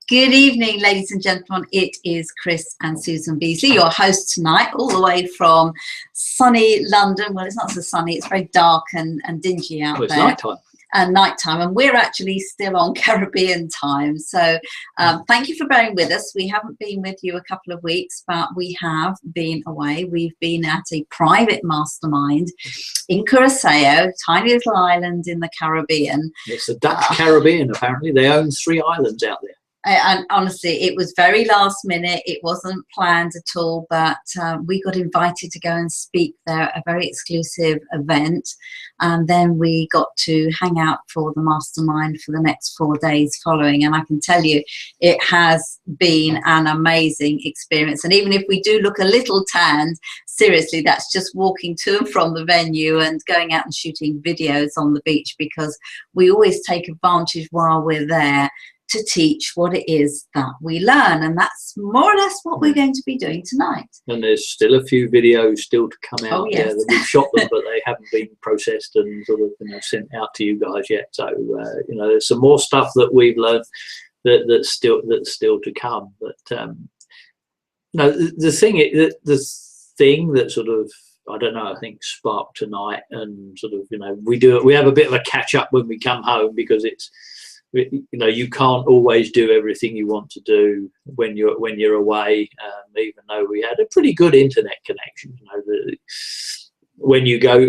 Good evening, ladies and gentlemen. It is Chris and Susan Beasley, your hosts tonight, all the way from sunny London. Well, it's not so sunny. It's very dark and dingy out there. It's nighttime. And nighttime, and we're actually still on Caribbean time. So thank you for bearing with us. We haven't been with you a couple of weeks, but we have been away. We've been at a private mastermind in Curacao, tiny little island in the Caribbean. It's the Dutch Caribbean, apparently. They own 3 islands out there. And honestly, it was very last minute. It wasn't planned at all, but we got invited to go and speak there at a very exclusive event. And then we got to hang out for the mastermind for the next 4 days following. And I can tell you, it has been an amazing experience. And even if we do look a little tanned, seriously, that's just walking to and from the venue and going out and shooting videos on the beach, because we always take advantage while we're there to teach what it is that we learn. And that's more or less what we're going to be doing tonight. And there's still a few videos still to come out. Yes. That we've shot them, but they haven't been processed and sort of sent out to you guys yet. So there's some more stuff that we've learned that's still to come. But the thing that sort of, I don't know, I think sparked tonight, and sort of we have a bit of a catch up when we come home, because it's, you can't always do everything you want to do when you're away. Even though we had a pretty good internet connection, when you go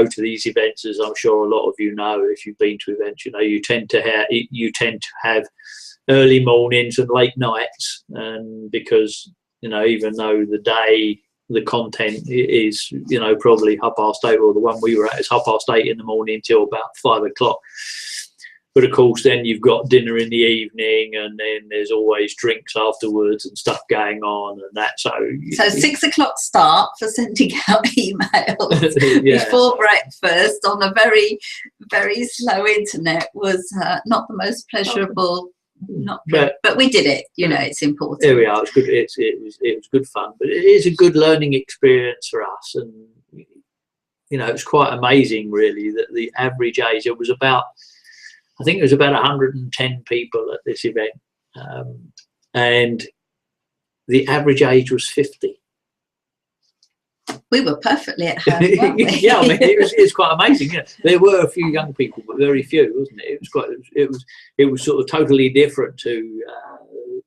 to these events, as I'm sure a lot of you know, if you've been to events, you tend to have early mornings and late nights, and because even though the content is probably 8:30, or the one we were at is 8:30 in the morning till about 5 o'clock. But of course, then you've got dinner in the evening, and then there's always drinks afterwards and stuff going on, and that. So 6 o'clock start for sending out emails before breakfast on a very, very slow internet was not the most pleasurable. But we did it. It's important. There we are. It's good. It was good fun, but it is a good learning experience for us, and it's quite amazing, really, that the average age, I think it was about 110 people at this event, and the average age was 50. We were perfectly at home, weren't we? Yeah, I mean, it's quite amazing. Yeah, there were a few young people, but very few, wasn't it? It was sort of totally different to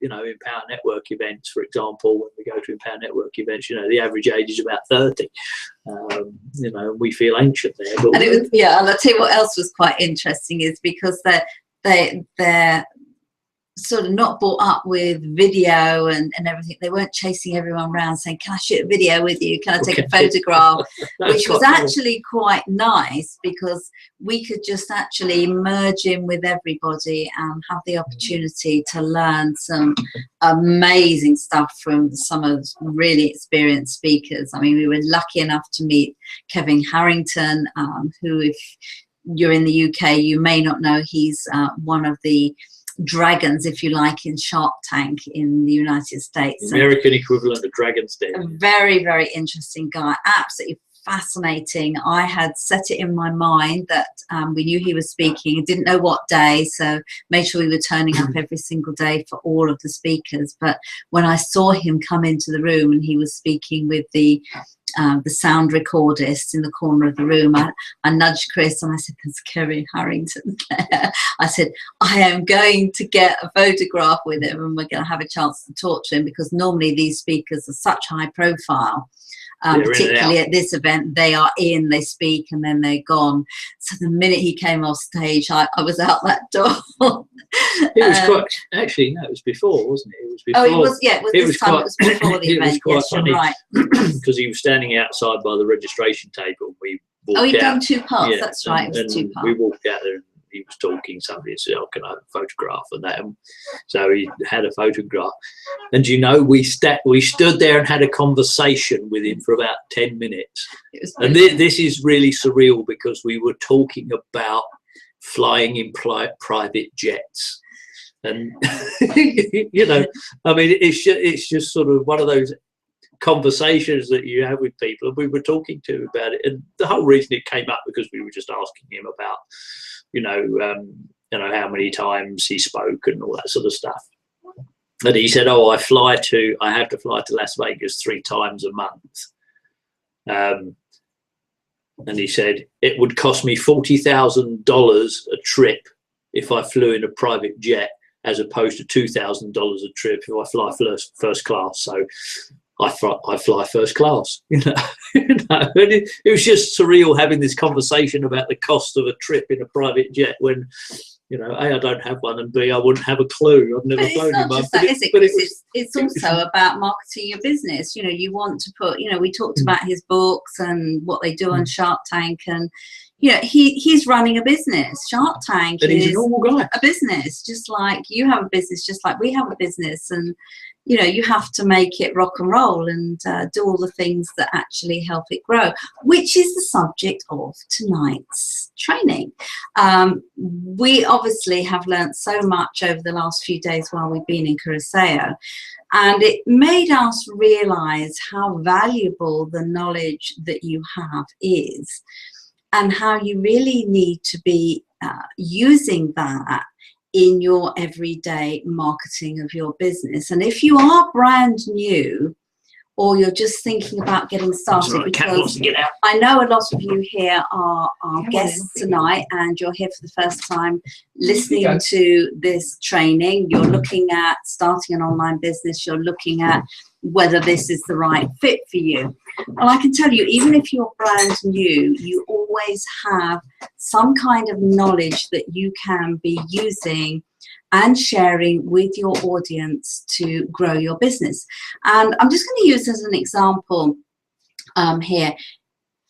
Empower Network events, for example. When we go to Empower Network events, the average age is about 30. We feel ancient there. But and it was, and I'll tell you what else was quite interesting is because they're sort of not brought up with video and everything. They weren't chasing everyone around saying, "Can I shoot a video with you? Can I take a photograph?" Which was actually quite nice, because we could just actually merge in with everybody and have the opportunity to learn some amazing stuff from some of the really experienced speakers. I mean, we were lucky enough to meet Kevin Harrington, who, if you're in the UK, you may not know. He's one of the dragons, if you like, in Shark Tank in the United States. American equivalent of Dragon's Den. A very, very interesting guy. Absolutely fascinating. I had set it in my mind that we knew he was speaking. I didn't know what day, so made sure we were turning up every single day for all of the speakers. But when I saw him come into the room and he was speaking with the sound recordist in the corner of the room, I nudged Chris and I said, "There's Kevin Harrington there." I said, "I am going to get a photograph with him, and we're going to have a chance to talk to him," because normally these speakers are such high profile. Particularly at this event, they speak, and then they're gone. So the minute he came off stage, I was out that door. It was it was before, wasn't it? It was before. Oh, it was before the event. It was quite funny, right. Because he was standing outside by the registration table. We walked he'd out. done 2 parts. Yeah, that's right. It was 2 parts. We walked out there, and he was talking. Somebody said, "Oh, can I have a photograph of that?" And so he had a photograph, and we stood there and had a conversation with him for about 10 minutes. And this is really surreal, because we were talking about flying in private jets, and I mean, it's just sort of one of those conversations that you have with people, and we were talking to him about it, and the whole reason it came up because we were just asking him about how many times he spoke and all that sort of stuff. And he said, oh, I have to fly to Las Vegas 3 times a month. And he said, it would cost me $40,000 a trip if I flew in a private jet, as opposed to $2,000 a trip if I fly first class. So I fly first class, you know. And it was just surreal having this conversation about the cost of a trip in a private jet when, you know, A, I don't have one, and B, I wouldn't have a clue. I've never flown in one. It's also about marketing your business. You know, you want to put, you know, we talked about his books and what they do on Shark Tank, and you know, he's running a business. Shark Tank is a normal guy. A business, just like you have a business, just like we have a business. And you know, you have to make it rock and roll and do all the things that actually help it grow, which is the subject of tonight's training. We obviously have learned so much over the last few days while we've been in Curaçao, and it made us realize how valuable the knowledge that you have is, and how you really need to be using that in your everyday marketing of your business. And if you are brand new, or you're just thinking about getting started, because I know a lot of you here are guests tonight, and you're here for the first time listening to this training. You're looking at starting an online business. You're looking at whether this is the right fit for you. Well, I can tell you, even if you're brand new, you always have some kind of knowledge that you can be using and sharing with your audience to grow your business. And I'm just going to use as an example here.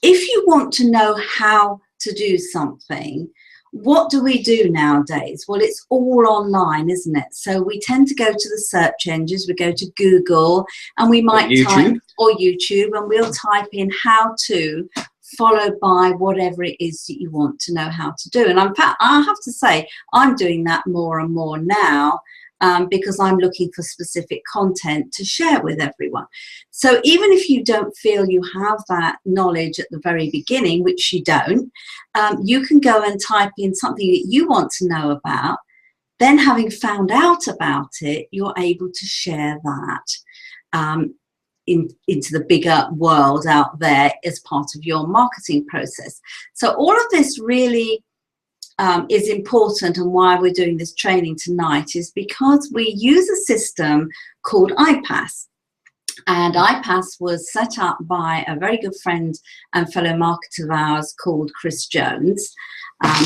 If you want to know how to do something, what do we do nowadays? Well, it's all online, isn't it? So we tend to go to the search engines. We go to Google, and we might type, or YouTube, and we'll type in how to, followed by whatever it is that you want to know how to do. And in fact, I have to say, I'm doing that more and more now, because I'm looking for specific content to share with everyone. So even if you don't feel you have that knowledge at the very beginning, which you don't, you can go and type in something that you want to know about. Then, having found out about it, you're able to share that into the bigger world out there as part of your marketing process. So all of this really is important, and why we're doing this training tonight is because we use a system called iPass. And iPass was set up by a very good friend and fellow marketer of ours called Chris Jones.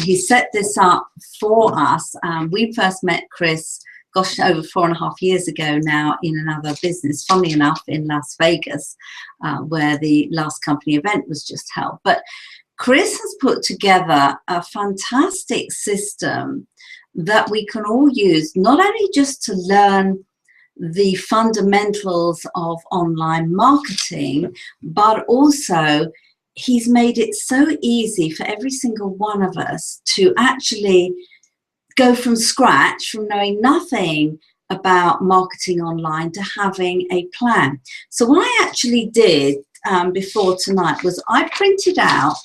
He set this up for us. We first met Chris, gosh, over 4.5 years ago now, in another business, funnily enough, in Las Vegas, where the last company event was just held. But Chris has put together a fantastic system that we can all use, not only just to learn the fundamentals of online marketing, but also he's made it so easy for every single one of us to actually go from scratch, from knowing nothing about marketing online to having a plan. So what I actually did before tonight was I printed out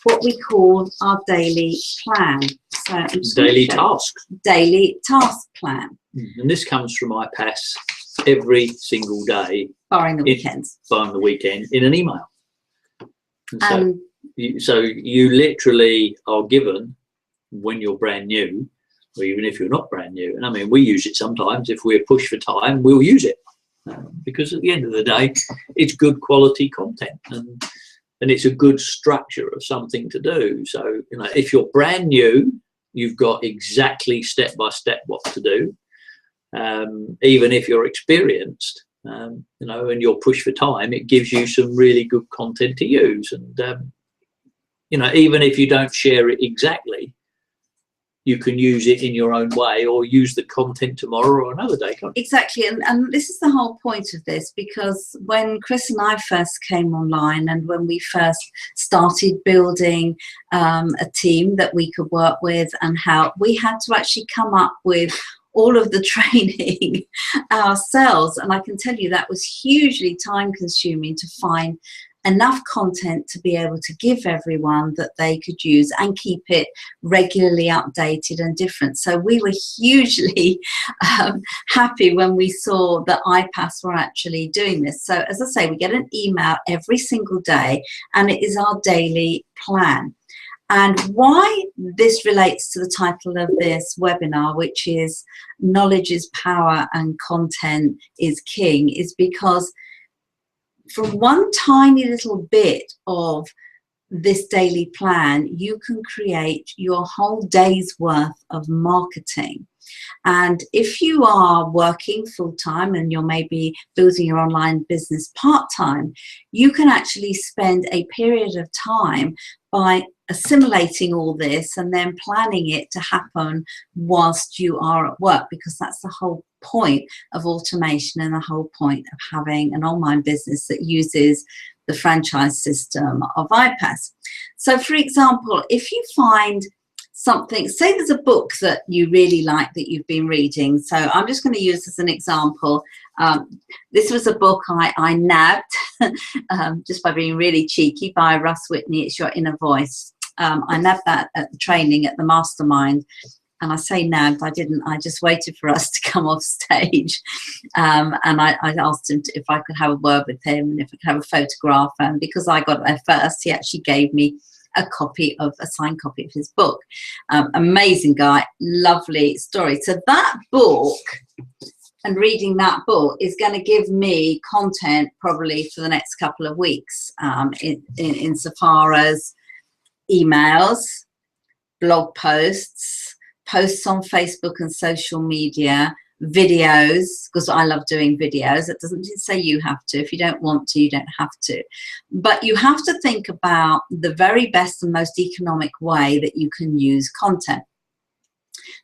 what we call our daily plan. So daily task. Daily task plan. And this comes from iPass every single day, barring the weekends. Barring the weekend, in an email. And so you literally are given, when you're brand new, or even if you're not brand new, and I mean, we use it sometimes. If we're pushed for time, we'll use it, because at the end of the day, it's good quality content, and it's a good structure of something to do. So, you know, if you're brand new, you've got exactly step by step what to do. Even if you're experienced, you know, and you're pushed for time, it gives you some really good content to use. And, you know, even if you don't share it exactly, you can use it in your own way, or use the content tomorrow or another day. Exactly. And this is the whole point of this, because when Chris and I first came online, and when we first started building a team that we could work with and help, we had to actually come up with all of the training ourselves. And I can tell you that was hugely time consuming to find enough content to be able to give everyone that they could use and keep it regularly updated and different. So we were hugely happy when we saw that iPass were actually doing this. So as I say, we get an email every single day, and it is our daily plan. And why this relates to the title of this webinar, which is Knowledge is Power and Content is King, is because from one tiny little bit of this daily plan, you can create your whole day's worth of marketing. And if you are working full-time and you're maybe building your online business part-time, you can actually spend a period of time by assimilating all this and then planning it to happen whilst you are at work, because that's the whole point of automation and the whole point of having an online business that uses the franchise system of iPass. So for example, if you find something, say there's a book that you really like that you've been reading. So I'm just going to use as an example. This was a book I nabbed just by being really cheeky, by Russ Whitney. It's Your Inner Voice. I nabbed that at the training at the mastermind. And I say nabbed, I didn't, I just waited for us to come off stage. And I asked him if I could have a word with him and if I could have a photograph. And because I got there first, he actually gave me a signed copy of his book. Amazing guy, lovely story. So that book and reading that book is going to give me content probably for the next couple of weeks, insofar as emails, blog posts on Facebook and social media, videos, because I love doing videos. It doesn't say you have to. If you don't want to, you don't have to. But you have to think about the very best and most economic way that you can use content.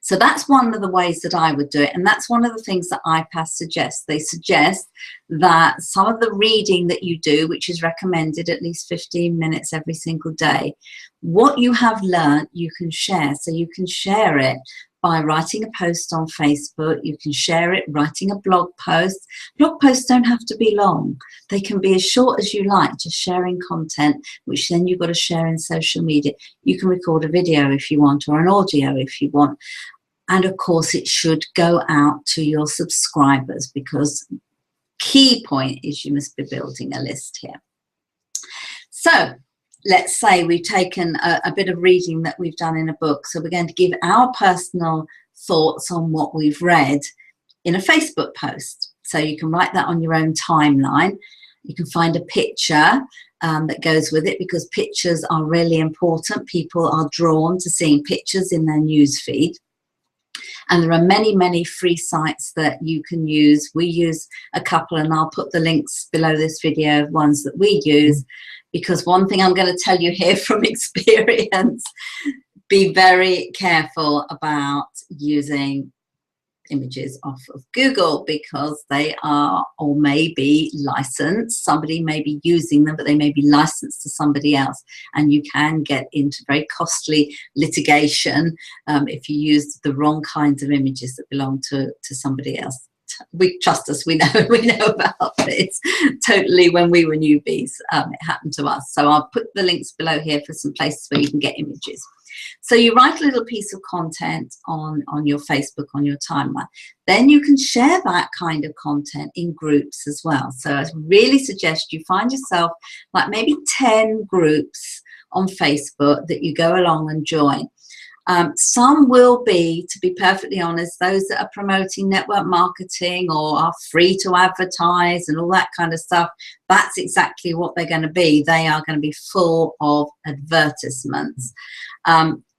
So that's one of the ways that I would do it. And that's one of the things that iPass suggests. They suggest that some of the reading that you do, which is recommended at least 15 minutes every single day, what you have learned, you can share. So you can share it by writing a post on Facebook. You can share it writing a blog post. Blog posts don't have to be long. They can be as short as you like, just sharing content, which then you've got to share in social media. You can record a video if you want, or an audio if you want. And of course, it should go out to your subscribers, because key point is you must be building a list here. So let's say we've taken a bit of reading that we've done in a book. So we're going to give our personal thoughts on what we've read in a Facebook post. So you can write that on your own timeline. You can find a picture that goes with it, because pictures are really important. People are drawn to seeing pictures in their news feed. And there are many, many free sites that you can use. We use a couple, and I'll put the links below this video of ones that we use. Because one thing I'm going to tell you here from experience, be very careful about using images off of Google, because they are, or may be, licensed. Somebody may be using them, but they may be licensed to somebody else, and you can get into very costly litigation if you use the wrong kinds of images that belong to somebody else. We trust us, we know about this. Totally, when we were newbies, it happened to us. So I'll put the links below here for some places where you can get images. So you write a little piece of content on your Facebook, on your timeline. Then you can share that kind of content in groups as well. So I really suggest you find yourself like maybe 10 groups on Facebook that you go along and join. Some will be, to be perfectly honest, those that are promoting network marketing or are free to advertise and all that kind of stuff. That's exactly what they're going to be. They are going to be full of advertisements.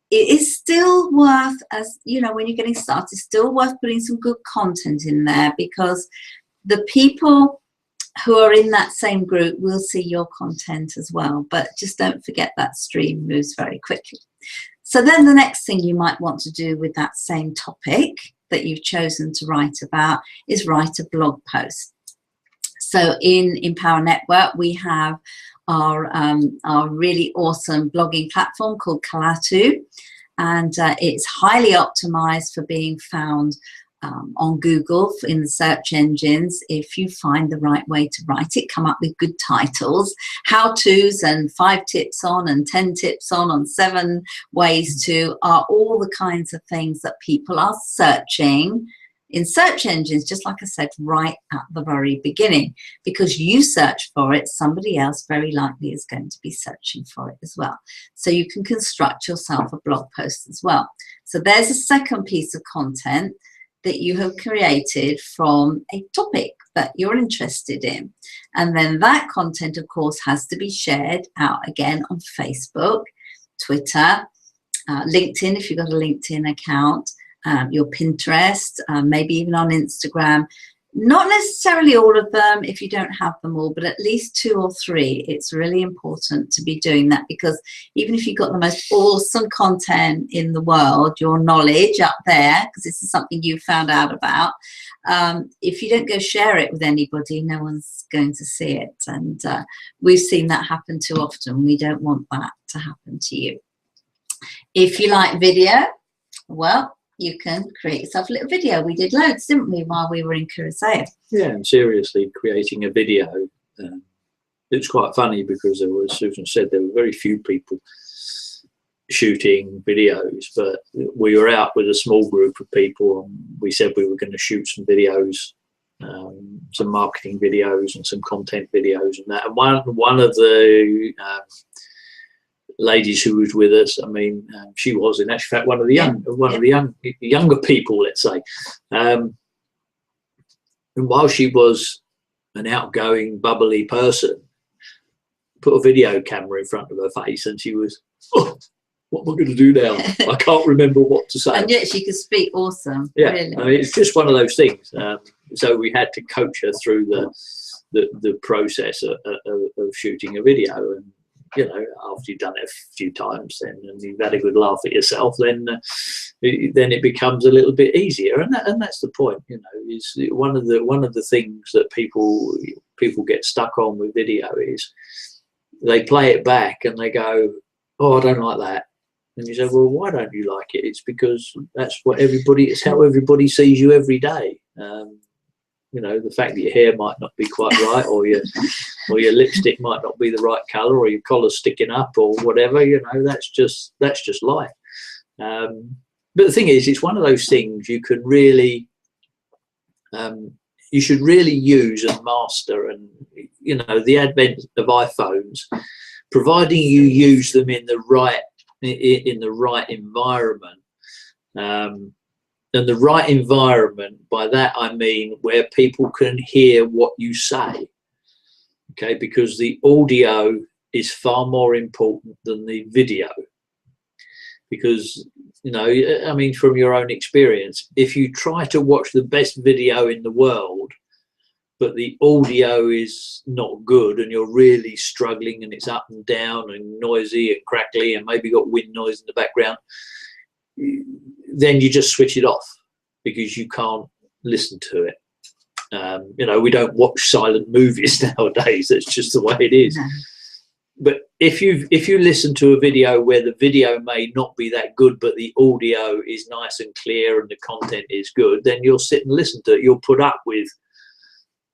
It is still worth, as you know, when you're getting started, it's still worth putting some good content in there, because the people who are in that same group will see your content as well. But just don't forget that stream moves very quickly. So then the next thing you might want to do with that same topic that you've chosen to write about is write a blog post. So in Empower Network, we have our really awesome blogging platform called Kalatu, and it's highly optimized for being found on Google in the search engines, if you find the right way to write it, come up with good titles, how-tos and 5 tips on and 10 tips on 7 ways to are all the kinds of things that people are searching in search engines, just like I said, right at the very beginning. Because you search for it, somebody else very likely is going to be searching for it as well. So you can construct yourself a blog post as well. So there's a second piece of content that you have created from a topic that you're interested in. And then that content, of course, has to be shared out again on Facebook, Twitter, LinkedIn, if you've got a LinkedIn account, your Pinterest, maybe even on Instagram. Not necessarily all of them if you don't have them all, but at least 2 or 3. It's really important to be doing that, because even if you've got the most awesome content in the world, your knowledge up there, because this is something you found out about, if you don't go share it with anybody, no one's going to see it. And we've seen that happen too often. We don't want that to happen to you. If you like video, well, you can create yourself a little video. We did loads, didn't we, while we were in Curacao? Yeah, and seriously, creating a video, it's quite funny because there was, Susan said, there were very few people shooting videos, but we were out with a small group of people and we said we were going to shoot some videos, some marketing videos and some content videos and that. And one of the ladies who was with us, I mean, she was in actual fact one of the younger people, let's say. And while she was an outgoing, bubbly person, put a video camera in front of her face, and she was, oh, what am I going to do now? I can't remember what to say. And yet she could speak awesome. Yeah, really. I mean, it's just one of those things. So we had to coach her through the process of shooting a video. And you know, after you've done it a few times, then and you've had a good laugh at yourself, then it becomes a little bit easier. And that's the point. You know, is one of the things that people get stuck on with video is they play it back and they go, oh, I don't like that. And you say, well, why don't you like it? It's because that's what it's how everybody sees you every day. You know, the fact that your hair might not be quite right, or your lipstick might not be the right colour, or your collar's sticking up, or whatever. You know, that's just life. But the thing is, it's one of those things you can really, you should really use and master. And you know, the advent of iPhones, providing you use them in the right environment. And the right environment, by that I mean where people can hear what you say, okay? Because the audio is far more important than the video. Because, you know, I mean, from your own experience, if you try to watch the best video in the world, but the audio is not good and you're really struggling and it's up and down and noisy and crackly and maybe got wind noise in the background, then you just switch it off because you can't listen to it. You know, we don't watch silent movies nowadays. That's just the way it is. No. But if you listen to a video where the video may not be that good, but the audio is nice and clear and the content is good, then you'll sit and listen to it. You'll put up with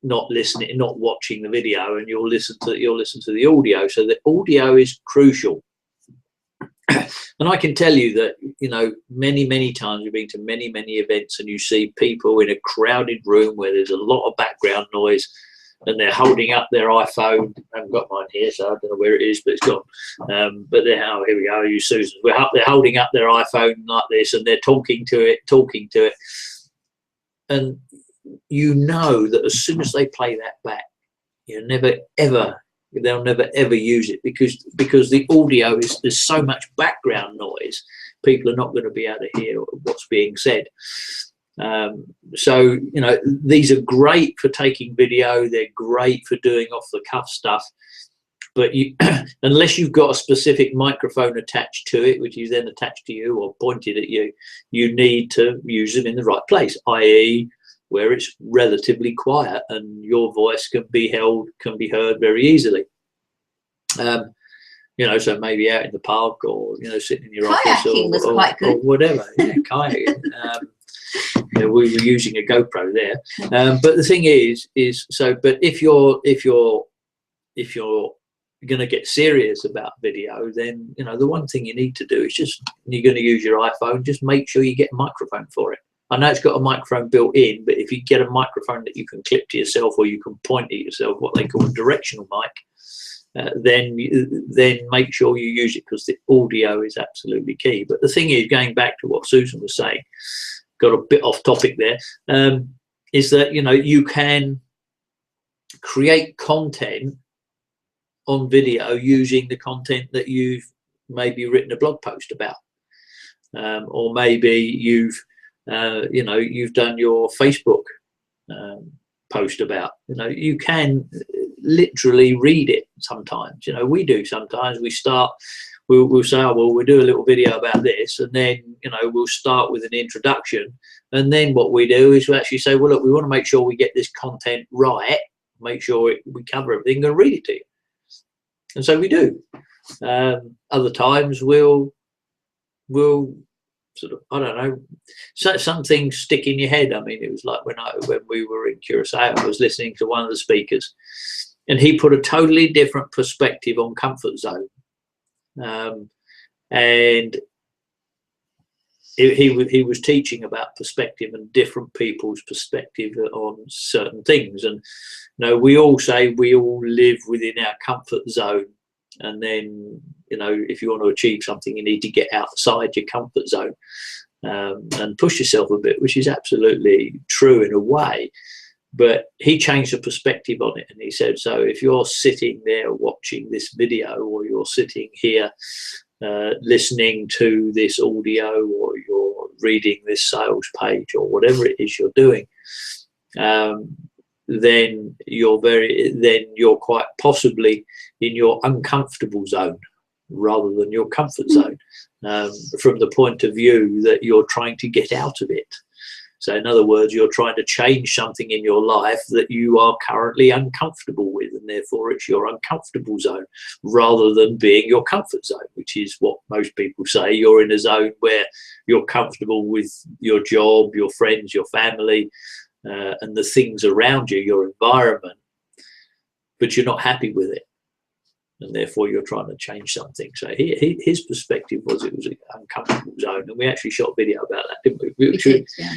not listening, not watching the video, and you'll listen to the audio. So the audio is crucial. And I can tell you that, you know, many times we've been to many events and you see people in a crowded room where there's a lot of background noise and they're holding up their iPhone. I haven't got mine here, so I don't know where it is, but it's gone. But here we go, you Susan. They're holding up their iPhone like this and they're talking to it. And you know that as soon as they play that back, they'll never ever use it because the audio there's so much background noise, people are not going to be able to hear what's being said. So, you know, these are great for taking video, they're great for doing off the cuff stuff, but you unless you've got a specific microphone attached to it, which is then attached to you or pointed at you, you need to use them in the right place, i.e. where it's relatively quiet and your voice can be heard very easily. You know, so maybe out in the park or, you know, sitting in your office was quite good. or whatever. Yeah, kayaking. we were using a GoPro there. But the thing is so. But if you're going to get serious about video, then the one thing you need to do is just, you're going to use your iPhone, just make sure you get a microphone for it. I know it's got a microphone built in, but if you get a microphone that you can clip to yourself, or you can point at yourself, what they call a directional mic, then make sure you use it, because the audio is absolutely key. But the thing is, going back to what Susan was saying, got a bit off topic there, is that you can create content on video using the content that you've maybe written a blog post about, or maybe you've done your Facebook post about. You can literally read it sometimes. We do sometimes. We'll say, oh, well, we'll do a little video about this, and then we'll start with an introduction, and then what we do is we actually say, well, look, we want to make sure we get this content right, make sure we cover everything, and read it to you. And so we do. Other times we'll sort of, I don't know, some things stick in your head. I mean, it was like when we were in Curacao, I was listening to one of the speakers, and he put a totally different perspective on comfort zone. And he was teaching about perspective and different people's perspective on certain things. And we all say we all live within our comfort zone, and then if you want to achieve something, you need to get outside your comfort zone and push yourself a bit, which is absolutely true in a way. But he changed the perspective on it, and he said, so if you're sitting there watching this video, or you're sitting here listening to this audio, or you're reading this sales page, or whatever it is you're doing, then you're quite possibly in your uncomfortable zone rather than your comfort zone, from the point of view that you're trying to get out of it. So in other words, you're trying to change something in your life that you are currently uncomfortable with, and therefore it's your uncomfortable zone rather than being your comfort zone, which is what most people say. You're in a zone where you're comfortable with your job, your friends, your family, and the things around you, your environment, but you're not happy with it, and therefore you're trying to change something. So his perspective was it was an uncomfortable zone, and we actually shot a video about that, didn't we? We did, yeah.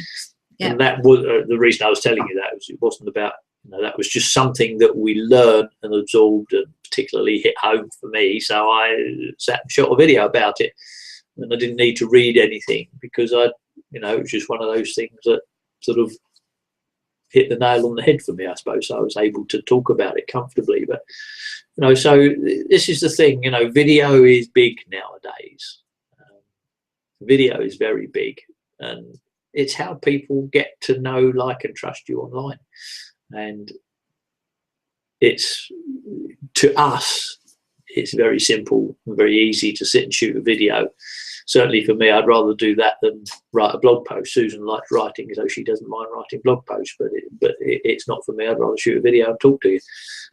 Yeah. And that was the reason I was telling you that. It wasn't about, that was just something that we learned and absorbed, and particularly hit home for me. So I sat and shot a video about it, and I didn't need to read anything, because it was just one of those things that sort of hit the nail on the head for me, I suppose. So I was able to talk about it comfortably. But so this is the thing, video is big nowadays. Video is very big, and it's how people get to know, like, and trust you online. And it's, to us, it's very simple and very easy to sit and shoot a video. Certainly for me, I'd rather do that than write a blog post. Susan likes writing, so she doesn't mind writing blog posts, but it's not for me. I'd rather shoot a video and talk to you.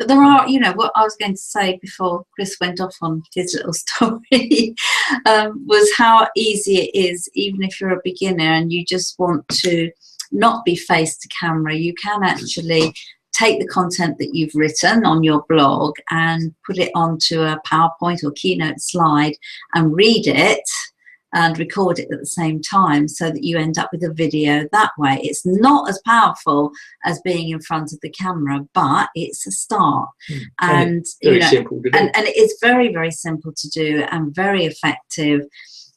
But there are, what I was going to say before Chris went off on his little story, was how easy it is, even if you're a beginner and you just want to not be face to camera, you can actually take the content that you've written on your blog and put it onto a PowerPoint or Keynote slide and read it and record it at the same time, so that you end up with a video that way. It's not as powerful as being in front of the camera, but it's a start. And simple to do. And it is very, very simple to do and very effective.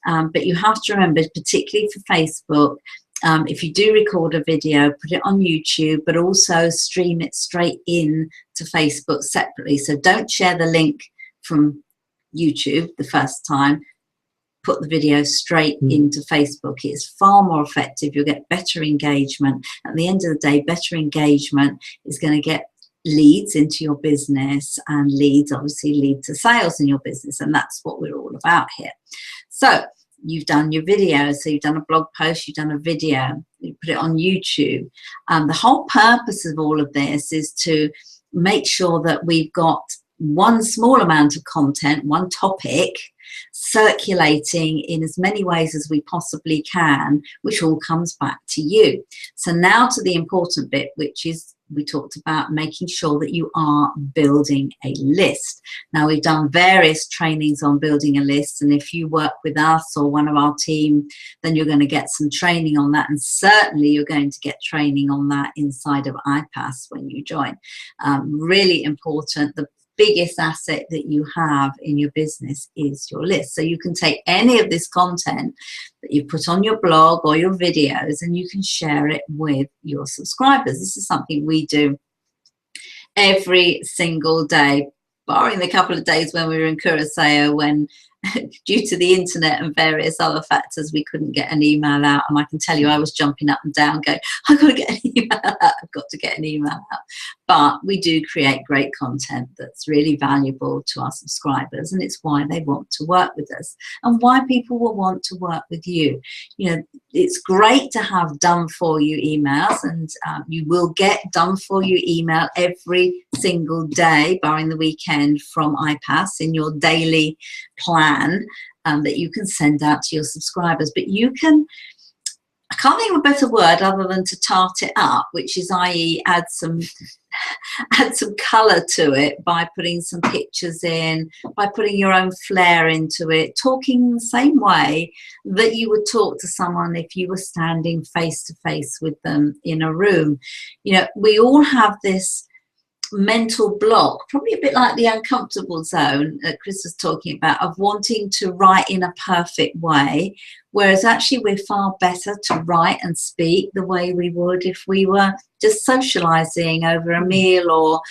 But you have to remember, particularly for Facebook, if you do record a video, put it on YouTube, but also stream it straight in to Facebook separately. So don't share the link from YouTube the first time. Put the video straight into Facebook. It's far more effective. You'll get better engagement. At the end of the day, better engagement is going to get leads into your business, and leads obviously lead to sales in your business, and that's what we're all about here. So you've done your video, so you've done a blog post, you've done a video, you put it on YouTube. The whole purpose of all of this is to make sure that we've got one small amount of content, one topic, circulating in as many ways as we possibly can, which all comes back to you. So now to the important bit, which is we talked about making sure that you are building a list. Now, we've done various trainings on building a list, and if you work with us or one of our team, then you're going to get some training on that, and certainly you're going to get training on that inside of iPass when you join. Really important. The biggest asset that you have in your business is your list. So you can take any of this content that you put on your blog or your videos, and you can share it with your subscribers. This is something we do every single day, barring the couple of days when we were in Curacao, when due to the internet and various other factors, we couldn't get an email out. And I can tell you, I was jumping up and down going, I've got to get an email out, I've got to get an email out. But we do create great content that's really valuable to our subscribers, and it's why they want to work with us and why people will want to work with you. You know, it's great to have done for you emails, and you will get done for you email every single day, barring the weekend, from iPass in your daily plan that you can send out to your subscribers. But you can, I can't think of a better word other than to tart it up, which is, i.e., add some colour to it by putting some pictures in, by putting your own flair into it, talking the same way that you would talk to someone if you were standing face to face with them in a room. You know, we all have this mental block, probably a bit like the uncomfortable zone that Chris was talking about, of wanting to write in a perfect way, whereas actually we're far better to write and speak the way we would if we were just socializing over a meal, or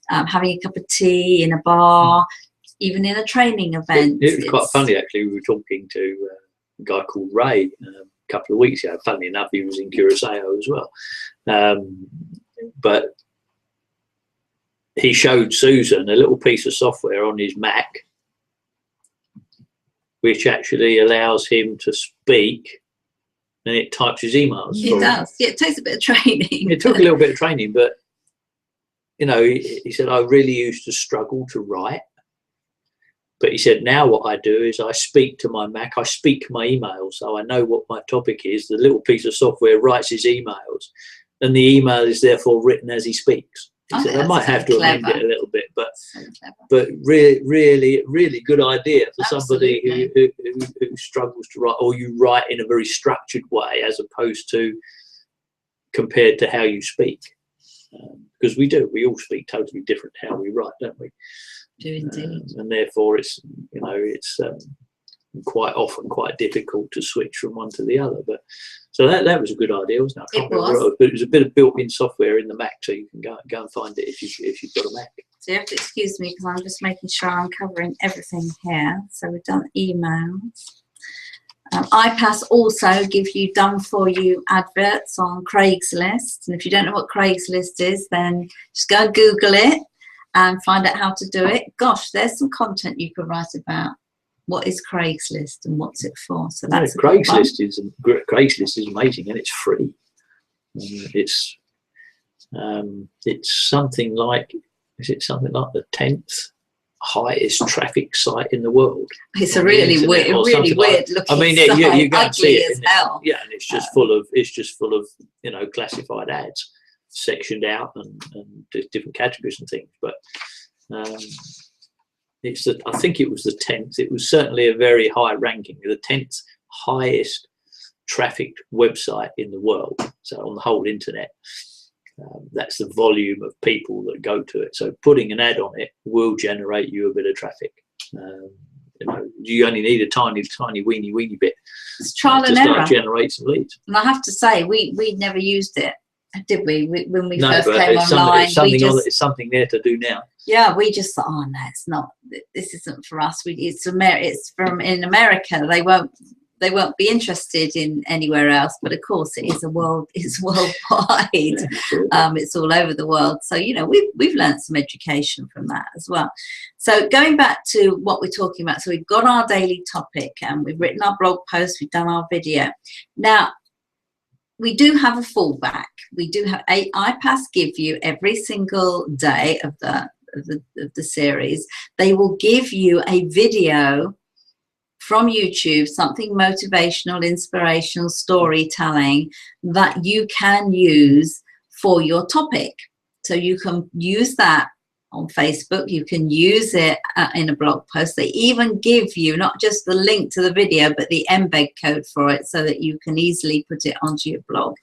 having a cup of tea in a bar, even in a training event. It was quite funny, actually. We were talking to a guy called Ray a couple of weeks ago. Funnily enough, he was in Curacao as well. But he showed Susan a little piece of software on his Mac, which actually allows him to speak, and it types his emails. It does. Yeah, it takes a bit of training. It took a little bit of training, but, you know, he said, I really used to struggle to write. But he said, now what I do is I speak to my Mac, I speak my emails, so I know what my topic is. The little piece of software writes his emails, and the email is therefore written as he speaks. He said, I might have to amend it a little bit, but really good idea for somebody who struggles to write, or you write in a very structured way as opposed to compared to how you speak. Because we all speak totally different how we write, don't we? Do indeed. And therefore it's, you know, it's quite often quite difficult to switch from one to the other. But so that was a good idea, wasn't it? It was. But it was a bit of built-in software in the Mac, so you can go and find it if you've got a Mac. So you have to excuse me because I'm just making sure I'm covering everything here. So we've done emails. iPass also gives you done-for-you adverts on Craigslist. And if you don't know what Craigslist is, then just go and Google it and find out how to do it. Gosh, there's some content you could write about. What is Craigslist and what's it for? So that's Craigslist is amazing, and it's free. It's something like, is it something like the 10th highest traffic site in the world? It's a really weird looking. I mean, site, you go and see it, as hell. Yeah, and it's just full of you know, classified ads, sectioned out and different categories and things. But I think it was the 10th. It was certainly a very high ranking, the 10th highest trafficked website in the world. So on the whole internet, that's the volume of people that go to it. So putting an ad on it will generate you a bit of traffic. You know, you only need a tiny weeny bit. It's trial to and start error. Generate some leads. And I have to say, we never used it, did we? When we first but came online, it's something there to do now. Yeah, we just thought, oh no, it's not. This isn't for us. It's from in America. They won't be interested in anywhere else. But of course, it is worldwide. It's all over the world. So you know, we've learned some education from that as well. So going back to what we're talking about, so we've got our daily topic, and we've written our blog post. We've done our video. Now we do have a fallback. We do have iPass give you every single day of the series. They will give you a video from YouTube, something motivational, inspirational, storytelling that you can use for your topic. So you can use that on Facebook, you can use it in a blog post. They even give you not just the link to the video, but the embed code for it so that you can easily put it onto your blog.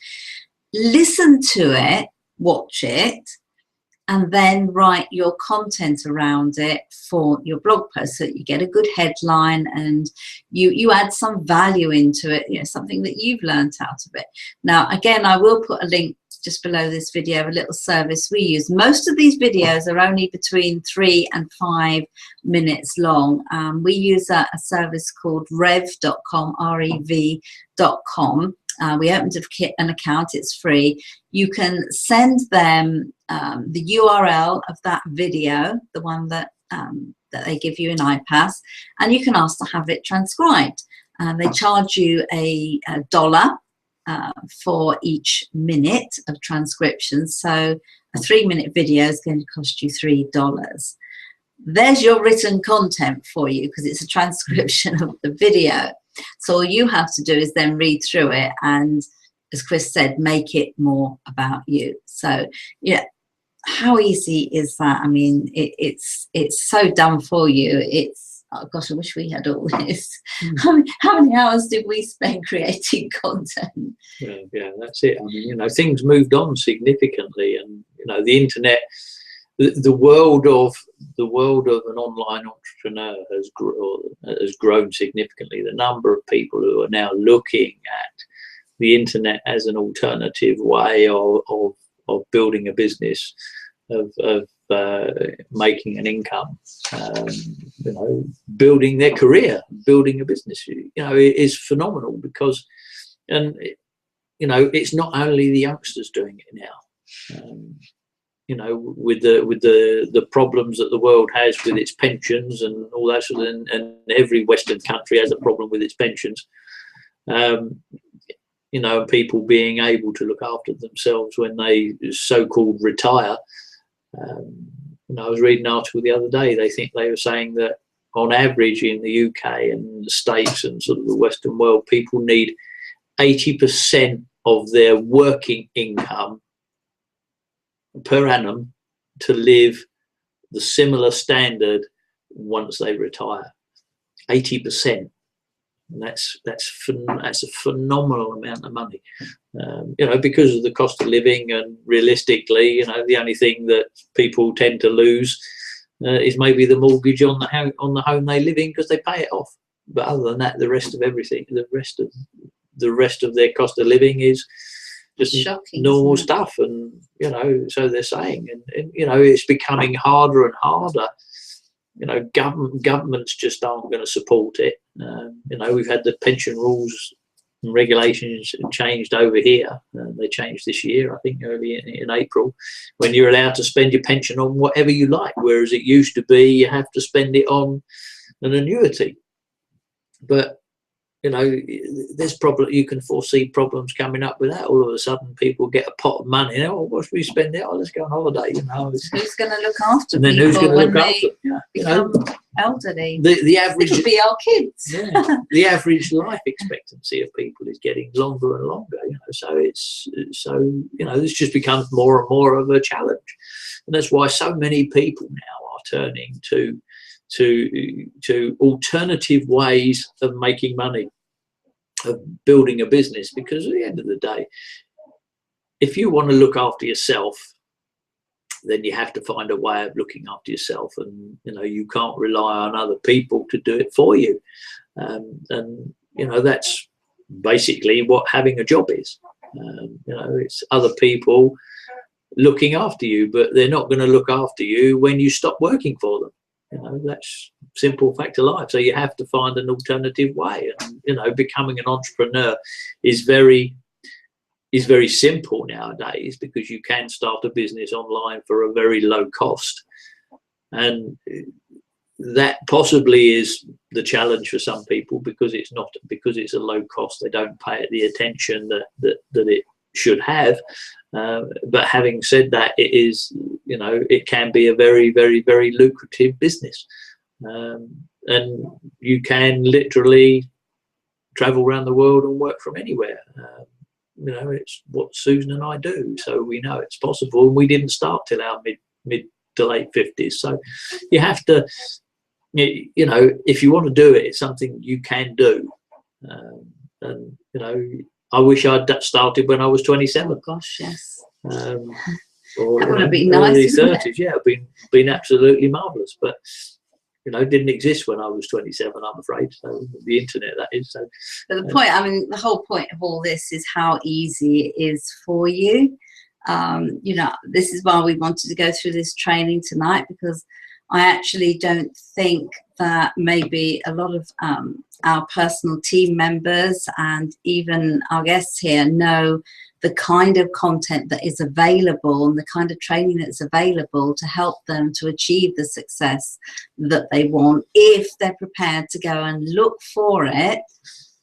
Listen to it, watch it, and then write your content around it for your blog post so that you get a good headline and you add some value into it, you know, something that you've learned out of it. Now, again, I will put a link just below this video, a little service we use. Most of these videos are only between 3 and 5 minutes long. We use a service called rev.com, rev.com. We opened an account, it's free. You can send them the URL of that video, the one that they give you in iPass, and you can ask to have it transcribed. They charge you a $1 for each minute of transcription. So a 3-minute video is going to cost you $3. There's your written content for you because it's a transcription of the video. So all you have to do is then read through it and, as Chris said, make it more about you. So yeah, how easy is that? I mean, it's so done for you. It's, oh gosh, I wish we had all this. How many hours did we spend creating content? Yeah, that's it. I mean, you know, things moved on significantly, and you know, the internet, the world of an online entrepreneur has grown significantly. The number of people who are now looking at the internet as an alternative way of building a business, of making an income, you know, building their career, building a business, you know, it is phenomenal because, and you know, it's not only the youngsters doing it now. You know, with the problems that the world has with its pensions and all that sort of, and every Western country has a problem with its pensions. You know, people being able to look after themselves when they so-called retire. You know, I was reading an article the other day. They were saying that on average in the UK and the States and sort of the Western world, people need 80% of their working income per annum to live the similar standard once they retire. 80%. And that's a phenomenal amount of money, you know, because of the cost of living. And realistically, you know, the only thing that people tend to lose is maybe the mortgage on the home they live in because they pay it off. But other than that, the rest of everything, the rest of their cost of living is just shocking, normal stuff. And you know, so they're saying, and you know, it's becoming harder and harder. You know, governments just aren't going to support it. You know, we've had the pension rules and regulations changed over here. They changed this year, I think, early in April, when you're allowed to spend your pension on whatever you like, whereas it used to be you have to spend it on an annuity. But you know, there's you can foresee problems coming up with that. All of a sudden, people get a pot of money. You know, oh, what should we spend it? Oh, let's go on holiday. You know, who's going to look after and then people who's going to look after them? You know, elderly. The average could be our kids. Yeah, the average life expectancy of people is getting longer and longer. You know, so you know, this just becomes more and more of a challenge, and that's why so many people now are turning to alternative ways of making money, of building a business. Because at the end of the day, if you want to look after yourself, then you have to find a way of looking after yourself, and you know, you can't rely on other people to do it for you. And you know, that's basically what having a job is. You know, it's other people looking after you, but they're not going to look after you when you stop working for them. You know, that's simple fact of life. So you have to find an alternative way. And you know, becoming an entrepreneur is very simple nowadays, because you can start a business online for a very low cost, and that possibly is the challenge for some people, because it's a low cost. They don't pay it the attention that it should have. But having said that, it is, you know, it can be a very, very, very lucrative business. and you can literally travel around the world and work from anywhere. You know, it's what Susan and I do, so we know it's possible. And we didn't start till our mid to late 50s. So you have to, you know, if you want to do it, it's something you can do. And you know, I wish I'd started when I was 27. Oh gosh, yes. Or that would have been early nice. 30s, yeah, been absolutely marvellous. But you know, didn't exist when I was 27, I'm afraid. So the internet, that is. So, but the point, I mean, the whole point of all this is how easy it is for you. You know, this is why we wanted to go through this training tonight, because I actually don't think that maybe a lot of our personal team members and even our guests here know the kind of content that is available and the kind of training that's available to help them to achieve the success that they want, if they're prepared to go and look for it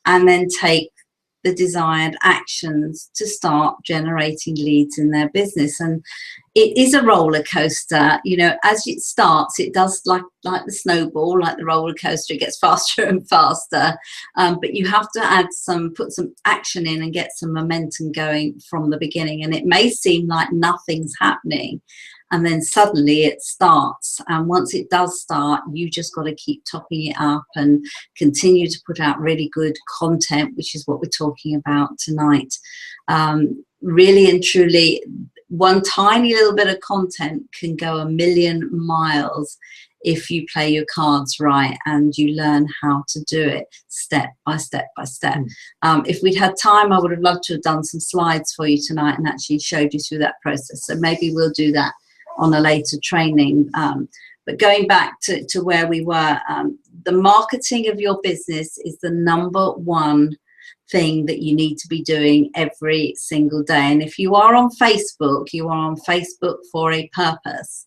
and then take the desired actions to start generating leads in their business. And it is a roller coaster, you know. As it starts, it does like the snowball, like the roller coaster, it gets faster and faster, but you have to put some action in and get some momentum going from the beginning. And it may seem like nothing's happening, and then suddenly it starts. And once it does start, you just got to keep topping it up and continue to put out really good content, which is what we're talking about tonight. Really and truly, one tiny little bit of content can go a million miles if you play your cards right and you learn how to do it step by step by step. If we'd had time, I would have loved to have done some slides for you tonight and actually showed you through that process. So maybe we'll do that on a later training. But going back to where we were, the marketing of your business is the #1 thing that you need to be doing every single day. And if you are on Facebook, you are on Facebook for a purpose.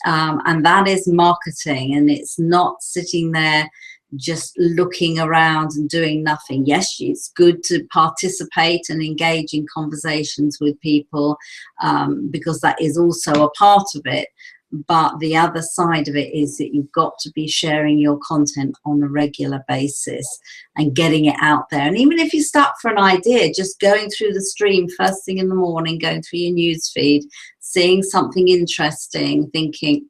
And that is marketing, and it's not sitting there just looking around and doing nothing. Yes, it's good to participate and engage in conversations with people, because that is also a part of it. But the other side of it is that you've got to be sharing your content on a regular basis and getting it out there. And even if you start for an idea, just going through the stream first thing in the morning, going through your news feed, seeing something interesting, thinking,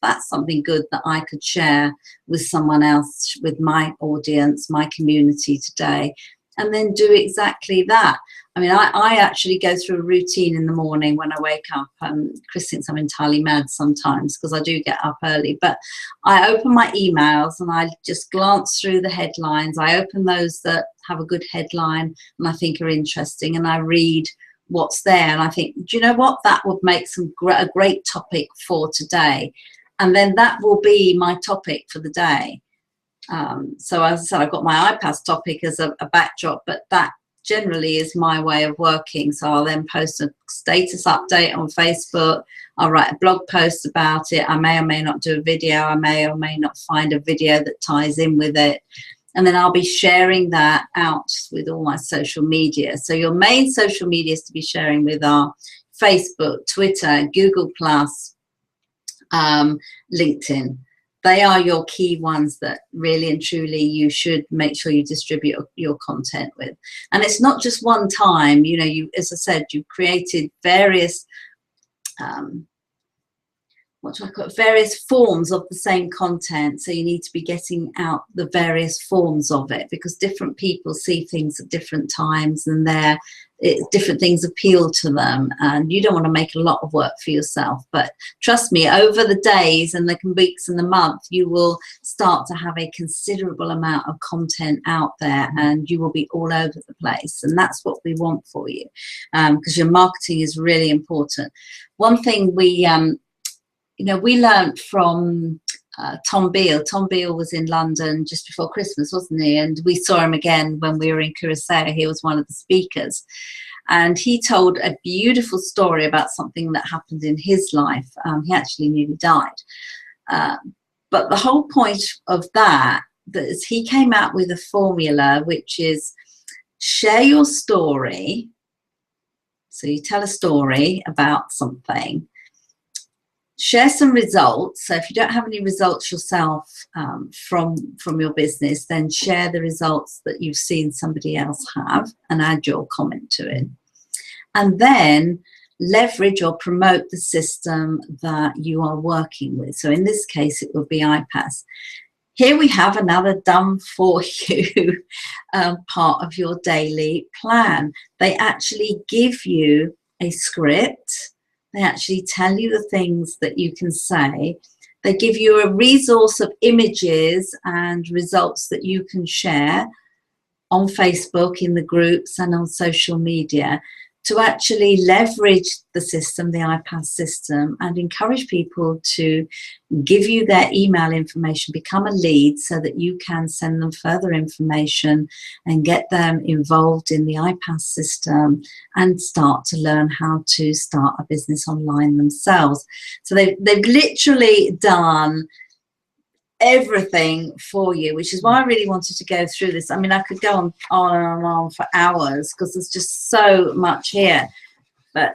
that's something good that I could share with someone else, with my audience, my community today, and then do exactly that. I mean, I actually go through a routine in the morning when I wake up. Chris thinks I'm entirely mad sometimes because I do get up early, but I open my emails and I just glance through the headlines. I open those that have a good headline and I think are interesting, and I read what's there, and I think, do you know what, that would make a great topic for today, and then that will be my topic for the day. So as I said, I've got my iPads topic as a backdrop, but that generally is my way of working. So I'll then post a status update on Facebook, I'll write a blog post about it, I may or may not do a video, I may or may not find a video that ties in with it, and then I'll be sharing that out with all my social media. So your main social medias to be sharing with are Facebook, Twitter, Google+, LinkedIn. They are your key ones that really and truly you should make sure you distribute your content with. And it's not just one time, you know, as I said, you've created various, various forms of the same content. So you need to be getting out the various forms of it, because different people see things at different times and different things appeal to them, and you don't want to make a lot of work for yourself. But trust me, over the days and the weeks and the month, you will start to have a considerable amount of content out there, and you will be all over the place. And that's what we want for you, because your marketing is really important. One thing we learned from Tom Beale. Tom Beale was in London just before Christmas, wasn't he? And we saw him again when we were in Curacao. He was one of the speakers. And he told a beautiful story about something that happened in his life. He actually nearly died. But the whole point of that is he came out with a formula, which is share your story. So you tell a story about something, share some results. So if you don't have any results yourself from your business, then share the results that you've seen somebody else have and add your comment to it. And then leverage or promote the system that you are working with. So in this case, it would be iPass. Here we have another done for you part of your daily plan. They actually give you a script. They actually tell you the things that you can say. They give you a resource of images and results that you can share on Facebook, in the groups and on social media, to actually leverage the system, the iPass system, and encourage people to give you their email information, become a lead so that you can send them further information and get them involved in the iPass system and start to learn how to start a business online themselves. So they've literally done everything for you, which is why I really wanted to go through this. I mean, I could go on for hours because there's just so much here. But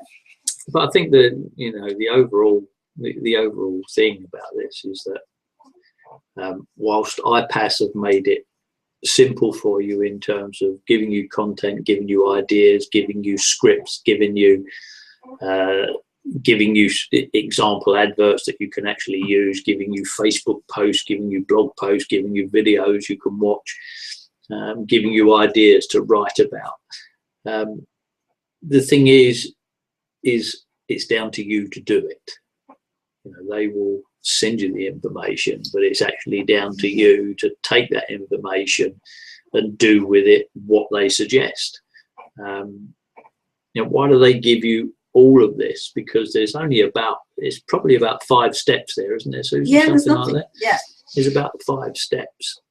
I think that, you know, the overall thing about this is that whilst iPass have made it simple for you in terms of giving you content, giving you ideas, giving you scripts, giving you example adverts that you can actually use, giving you Facebook posts, giving you blog posts, giving you videos you can watch, giving you ideas to write about. The thing is it's down to you to do it. You know, they will send you the information, but it's actually down to you to take that information and do with it what they suggest. You know, why do they give you all of this? Because there's probably about 5 steps there, isn't there, Susan? Yeah, something like that. Yeah, there's about 5 steps.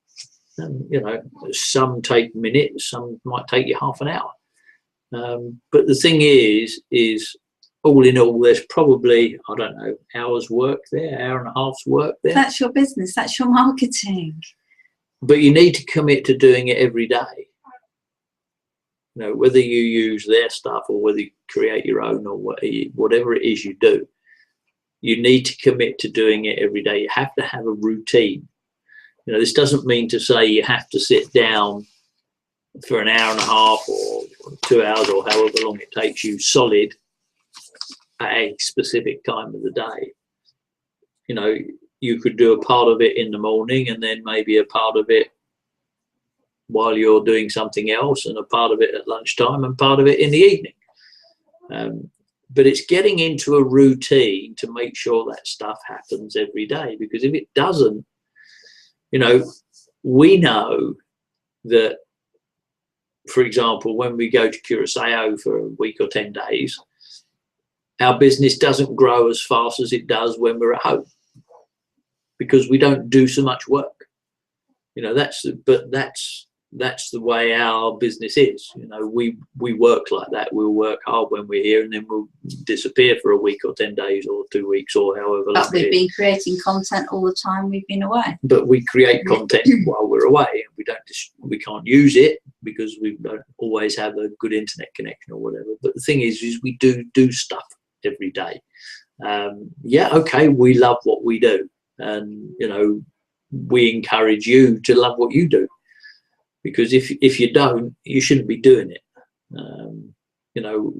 And, you know, some take minutes, some might take you half an hour. But the thing is all in all, there's probably, I don't know, hours work there, hour and a half's work there. That's your business, that's your marketing. But you need to commit to doing it every day. You know, whether you use their stuff or whether you create your own or whatever it is you do, you need to commit to doing it every day. You have to have a routine. You know, this doesn't mean to say you have to sit down for an hour and a half or 2 hours or however long it takes you solid at a specific time of the day. You know, you could do a part of it in the morning and then maybe a part of it while you're doing something else, and a part of it at lunchtime and part of it in the evening. But it's getting into a routine to make sure that stuff happens every day, because if it doesn't, you know, we know that, for example, when we go to Curacao for a week or 10 days, our business doesn't grow as fast as it does when we're at home, because we don't do so much work. You know, that's the way our business is. You know, we work like that. We'll work hard when we're here, and then we'll disappear for a week or 10 days or 2 weeks or however long. But we've been creating content all the time we've been away. But we create content while we're away. We can't use it because we don't always have a good internet connection or whatever. But the thing is we do stuff every day. Yeah, okay, we love what we do, and you know, we encourage you to love what you do. Because if you don't, you shouldn't be doing it. You know,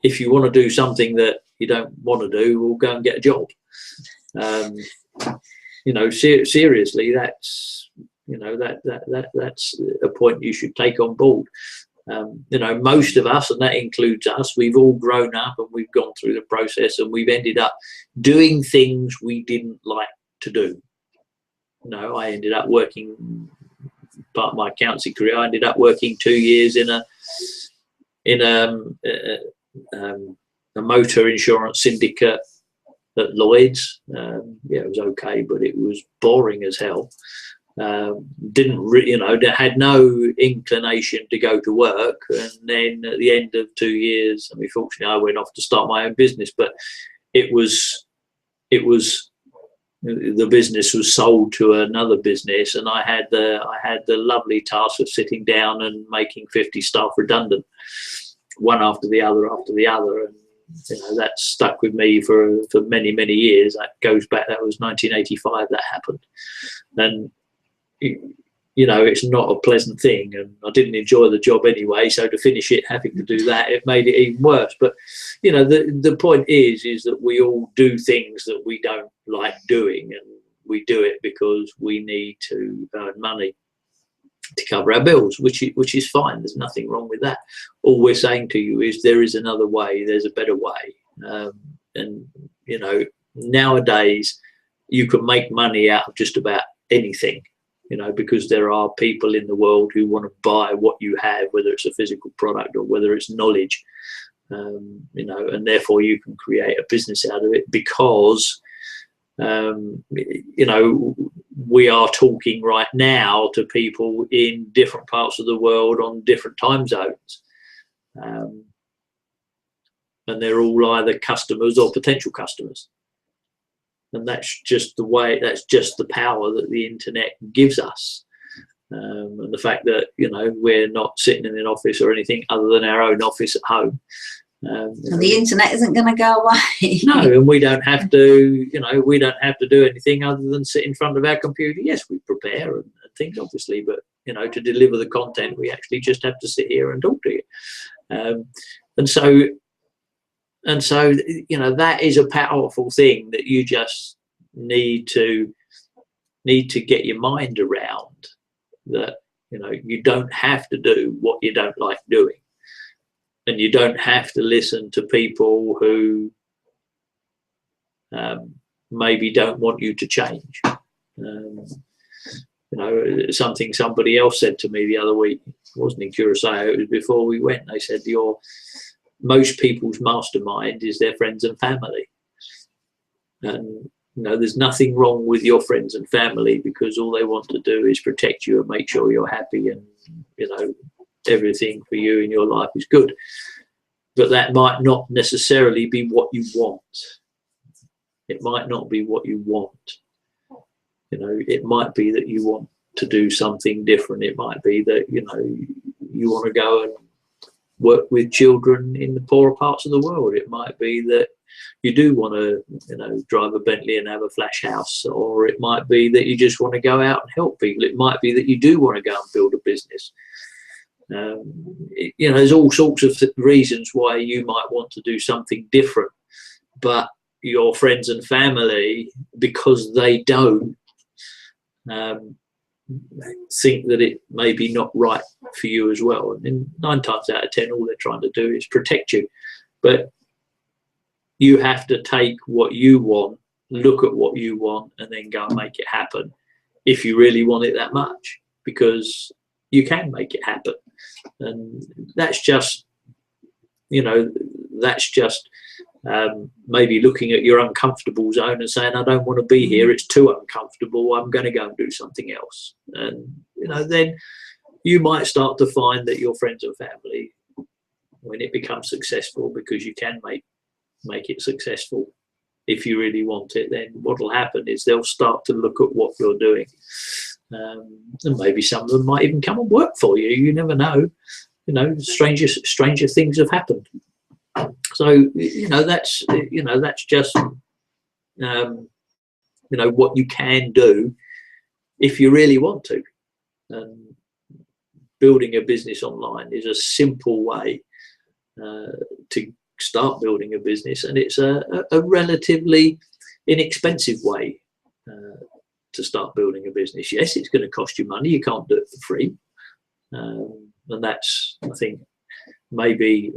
if you want to do something that you don't want to do, well, go and get a job. You know, seriously, that's, you know, that's a point you should take on board. You know, most of us, and that includes us, we've all grown up and we've gone through the process, and we've ended up doing things we didn't like to do. You know, I ended up working, part of my accountancy career, I ended up working 2 years in a motor insurance syndicate at Lloyd's. Yeah, it was okay, but it was boring as hell. You know, had no inclination to go to work, and then at the end of 2 years, I mean, fortunately, I went off to start my own business, but it was the business was sold to another business, and I had the lovely task of sitting down and making 50 staff redundant, one after the other, and that stuck with me for many, many years. That goes back, that was 1985 that happened. And it's not a pleasant thing, and I didn't enjoy the job anyway, so to finish it having to do that, it made it even worse. But the point is that we all do things that we don't like doing, and we do it because we need to earn money to cover our bills, which is fine. There's nothing wrong with that. All we're saying to you is there is another way, there's a better way. And nowadays you can make money out of just about anything, because there are people in the world who want to buy what you have, whether it's a physical product or whether it's knowledge, and therefore you can create a business out of it, because we are talking right now to people in different parts of the world on different time zones, and they're all either customers or potential customers. And that's just the way, that's just the power that the internet gives us. And the fact that, we're not sitting in an office or anything other than our own office at home. And the internet isn't going to go away. No, and we don't have to, we don't have to do anything other than sit in front of our computer. Yes, we prepare and things, obviously, but, to deliver the content, we actually just have to sit here and talk to you. And so, that is a powerful thing that you just need to get your mind around, that, you don't have to do what you don't like doing. And you don't have to listen to people who maybe don't want you to change. Something somebody else said to me the other week, it wasn't in Curacao, it was before we went. They said, most people's mastermind is their friends and family. And there's nothing wrong with your friends and family, because all they want to do is protect you and make sure you're happy, and everything for you in your life is good. But that might not necessarily be what you want. It might not be what you want. It might be that you want to do something different. It might be that you want to go and work with children in the poorer parts of the world. It might be that you do want to drive a Bentley and have a flash house, or it might be that you just want to go out and help people. It might be that you do want to go and build a business. There's all sorts of reasons why you might want to do something different, but your friends and family, because they don't think that it may be not right for you as well. And 9 times out of 10, all they're trying to do is protect you. But you have to take what you want, look at what you want, and then go and make it happen, if you really want it that much, because you can make it happen. And that's just, maybe looking at your uncomfortable zone and saying, I don't want to be here, it's too uncomfortable, I'm going to go and do something else. And then you might start to find that your friends and family, when it becomes successful, because you can make it successful if you really want it, then what will happen is they'll start to look at what you're doing, and maybe some of them might even come and work for you. You never know. Stranger things have happened. So that's just what you can do if you really want to. And building a business online is a simple way to start building a business, and it's a relatively inexpensive way to start building a business. Yes, it's going to cost you money. You can't do it for free, and that's, I think, maybe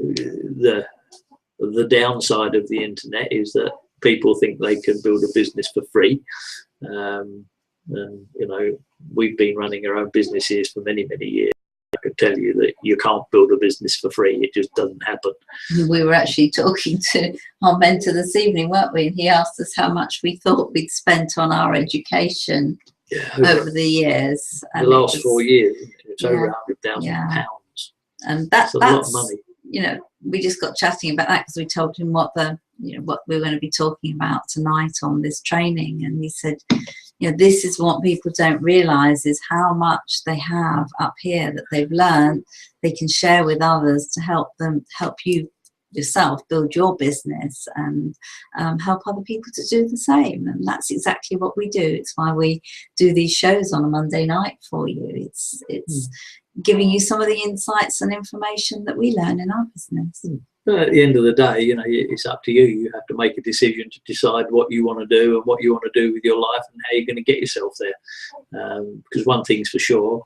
the downside of the internet, is that people think they can build a business for free. And we've been running our own businesses for many years. I could tell you that you can't build a business for free. It just doesn't happen. We were actually talking to our mentor this evening, weren't we? And he asked us how much we thought we'd spent on our education over the years. The last 4 years, it's over £100,000. And that's a lot of money. We just got chatting about that because we told him what what we were going to be talking about tonight on this training, and he said, this is what people don't realise, is how much they have up here that they've learned, they can share with others to help you yourself, build your business, and help other people to do the same. And that's exactly what we do. It's why we do these shows on a Monday night for you. It's giving you some of the insights and information that we learn in our business. At the end of the day, you know, it's up to you. You have to make a decision to decide what you want to do and what you want to do with your life and how you're going to get yourself there. Because one thing's for sure,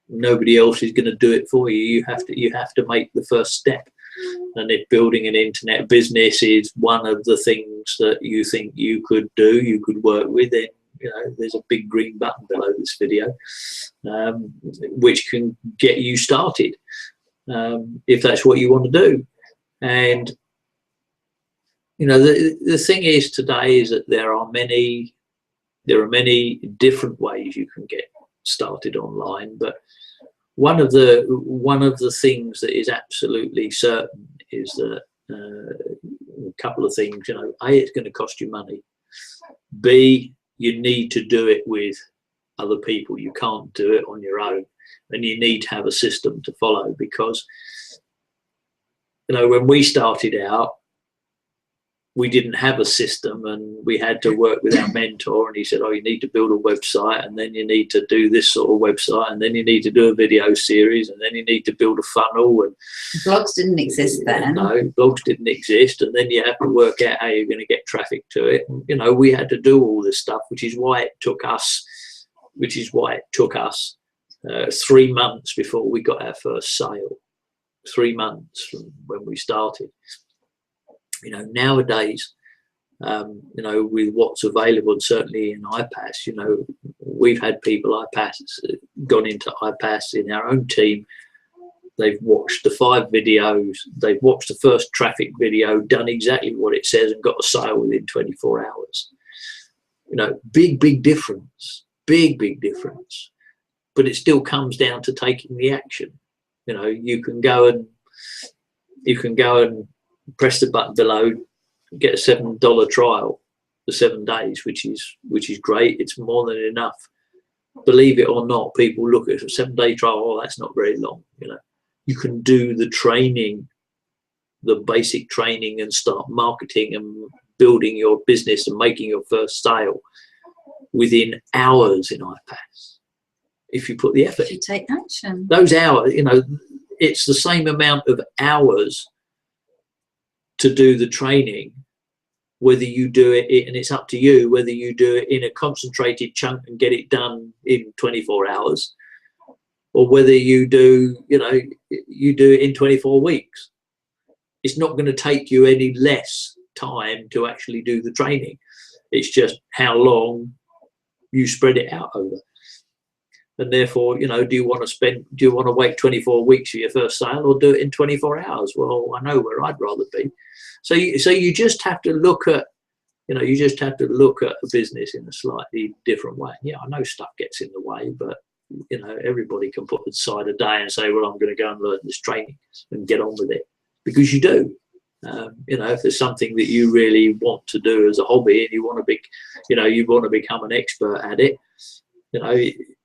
nobody else is going to do it for you. You have to make the first step. And if building an internet business is one of the things that you think you could do, you could work with, then you know there's a big green button below this video, which can get you started. If that's what you want to do. And you know the thing is today is that there are many different ways you can get started online, but one of the things that is absolutely certain is that a couple of things, you know, A, it's going to cost you money. B, you need to do it with other people. You can't do it on your own. And you need to have a system to follow, because, you know, when we started out, we didn't have a system, and we had to work with our mentor, and he said, oh, you need to build a website, and then you need to do this sort of website, and then you need to do a video series, and then you need to build a funnel. And blogs didn't exist then. No, blogs didn't exist, and then you have to work out how you're going to get traffic to it. And, you know, we had to do all this stuff, which is why it took us 3 months before we got our first sale. 3 months from when we started. You know, nowadays, you know, with what's available, and certainly in iPaaS, you know, we've had people gone into iPaaS in our own team. They've watched the 5 videos, they've watched the first traffic video, done exactly what it says, and got a sale within 24 hours. You know, big difference, big difference. But it still comes down to taking the action. You know, you can go and press the button below, get a $7 trial for 7 days, which is great. It's more than enough. Believe it or not, people look at a 7-day trial, oh, that's not very long. You know, you can do the training, the basic training, and start marketing and building your business and making your first sale within hours in iPaaS. If you put the effort, you take action. Those hours, you know, it's the same amount of hours to do the training, whether you do it, and it's up to you whether you do it in a concentrated chunk and get it done in 24 hours, or whether you do it in 24 weeks. It's not going to take you any less time to actually do the training. It's just how long you spread it out over. And therefore, you know, do you want to wait 24 weeks for your first sale, or do it in 24 hours? Well, I know where I'd rather be. So you just have to look at, you know, a business in a slightly different way. Yeah, I know stuff gets in the way, but you know, everybody can put aside a day and say, well, I'm going to go and learn this training and get on with it, because you do. You know, if there's something that you really want to do as a hobby and you want to become an expert at it, you know,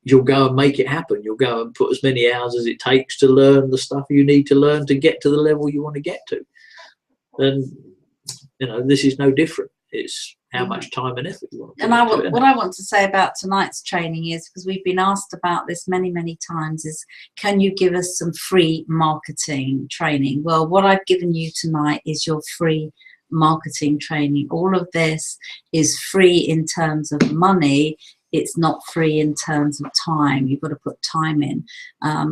you'll go and make it happen. You'll go and put as many hours as it takes to learn the stuff you need to learn to get to the level you want to get to. And, you know, this is no different. It's how much time and effort you want to put into it. What I want to say about tonight's training is, because we've been asked about this many times, is can you give us some free marketing training? Well, what I've given you tonight is your free marketing training. All of this is free in terms of money. It's not free in terms of time. You've got to put time in.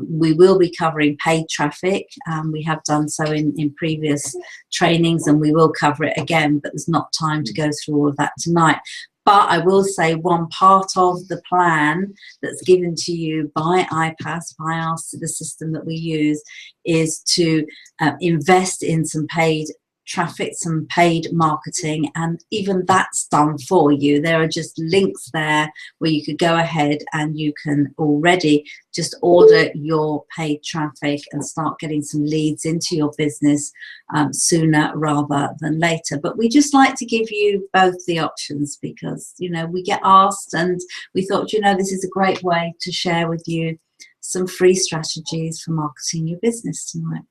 We will be covering paid traffic. We have done so in previous trainings, and we will cover it again, but there's not time to go through all of that tonight. But I will say one part of the plan that's given to you by iPaaS, by the system that we use, is to invest in some paid traffic, some paid marketing, and even that's done for you. There are just links there where you could go ahead and you can already just order your paid traffic and start getting some leads into your business sooner rather than later. But we just like to give you both the options, because, you know, we get asked, and we thought, you know, this is a great way to share with you some free strategies for marketing your business tonight.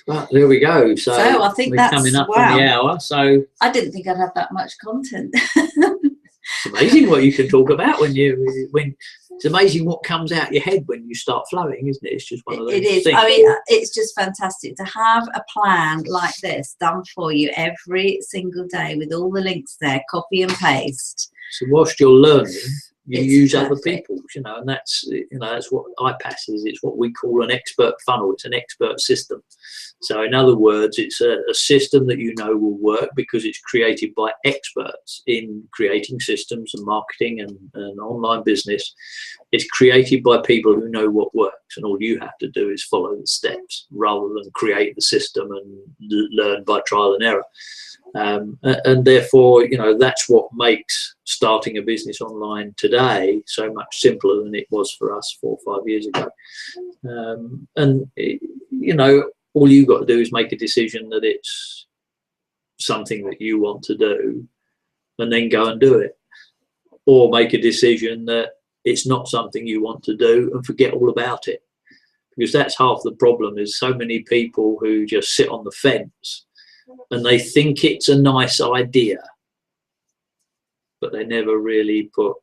But there we go. So I think we're that's coming up wow. on the hour. So I didn't think I'd have that much content. it's amazing what you can talk about when it's amazing what comes out your head when you start flowing, isn't it? It's just one of those It is. things. I mean, it's just fantastic to have a plan like this done for you every single day with all the links there, copy and paste. So whilst you're learning, you use perfect. other people, and that's that's what iPass is. It's what we call an expert funnel. It's an expert system. So in other words, it's a system that will work because it's created by experts in creating systems and marketing and online business. It's created by people who know what works, and all you have to do is follow the steps rather than create the system and learn by trial and error. And therefore, that's what makes starting a business online today so much simpler than it was for us 4 or 5 years ago. All you've got to do is make a decision that it's something that you want to do and then go and do it, or make a decision that it's not something you want to do and forget all about it, because that's half the problem. Is so many people who just sit on the fence and they think it's a nice idea, but they never really put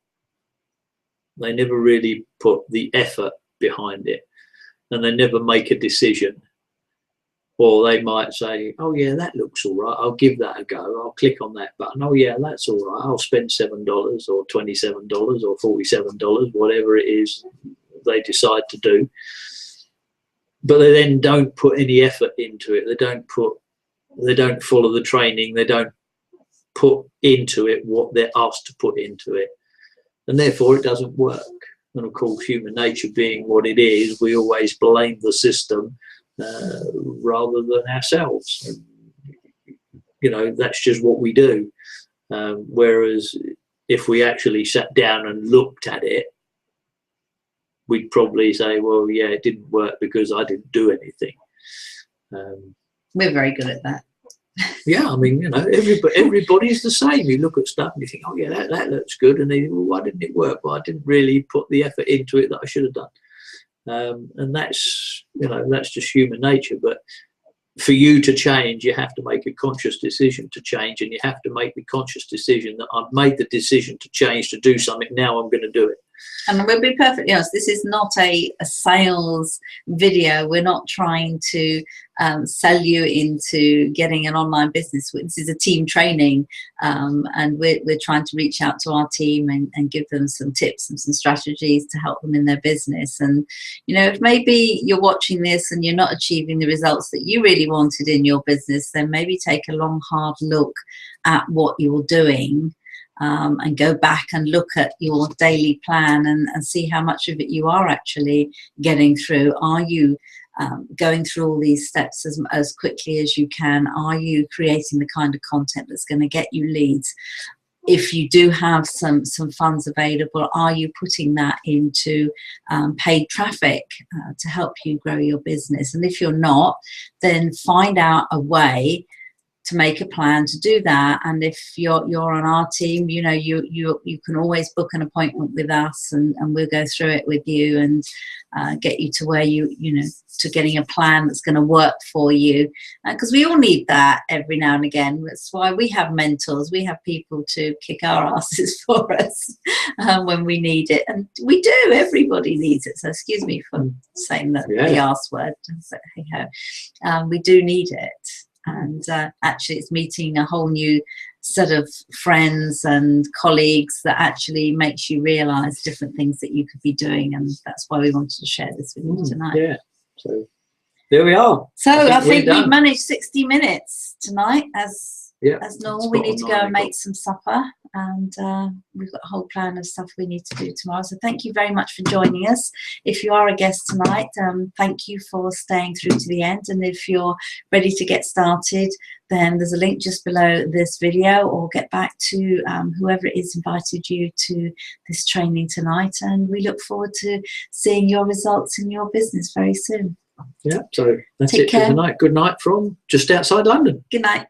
the effort behind it, and they never make a decision. Or they might say, oh yeah, that looks all right, I'll give that a go, I'll click on that button, oh yeah, that's all right, I'll spend $7 or $27 or $47, whatever it is they decide to do. But they then don't put any effort into it. They don't follow the training. They don't put into it what they're asked to put into it. And therefore it doesn't work. And of course, human nature being what it is, we always blame the system rather than ourselves. That's just what we do. Whereas if we actually sat down and looked at it, we'd probably say, well, yeah, it didn't work because I didn't do anything. We're very good at that. Yeah, I mean, everybody's the same. You look at stuff and you think, oh yeah, that looks good, and then, well, why didn't it work? Well, I didn't really put the effort into it that I should have done. And that's just human nature. But for you to change, you have to make a conscious decision to change, and you have to make the conscious decision that I've made the decision to change, to do something. Now I'm going to do it. And we'll be perfectly honest, this is not a sales video. We're not trying to sell you into getting an online business. This is a team training, and we're trying to reach out to our team and give them some tips and some strategies to help them in their business. And if maybe you're watching this and you're not achieving the results that you really wanted in your business, then maybe take a long, hard look at what you're doing. And go back and look at your daily plan and see how much of it you are actually getting through. Are you going through all these steps as quickly as you can? Are you creating the kind of content that's going to get you leads? If you do have some funds available, are you putting that into paid traffic to help you grow your business? And if you're not, then find out a way to make a plan to do that. And if you're on our team, you can always book an appointment with us, and we'll go through it with you and get you to where to getting a plan that's going to work for you, because we all need that every now and again. That's why we have mentors. We have people to kick our asses for us when we need it, and we do. Everybody needs it. So excuse me for saying the arse word. We do need it. And actually it's meeting a whole new set of friends and colleagues that actually makes you realise different things that you could be doing, and that's why we wanted to share this with you tonight. Yeah, so there we are. So I think we've managed 60 minutes tonight as normal. We need to go and make some supper, and we've got a whole plan of stuff we need to do tomorrow. So thank you very much for joining us. If you are a guest tonight, thank you for staying through to the end. And if you're ready to get started, then there's a link just below this video, or get back to whoever it is invited you to this training tonight. And we look forward to seeing your results in your business very soon. Yeah, so that's it for tonight. Good night from just outside London. Good night.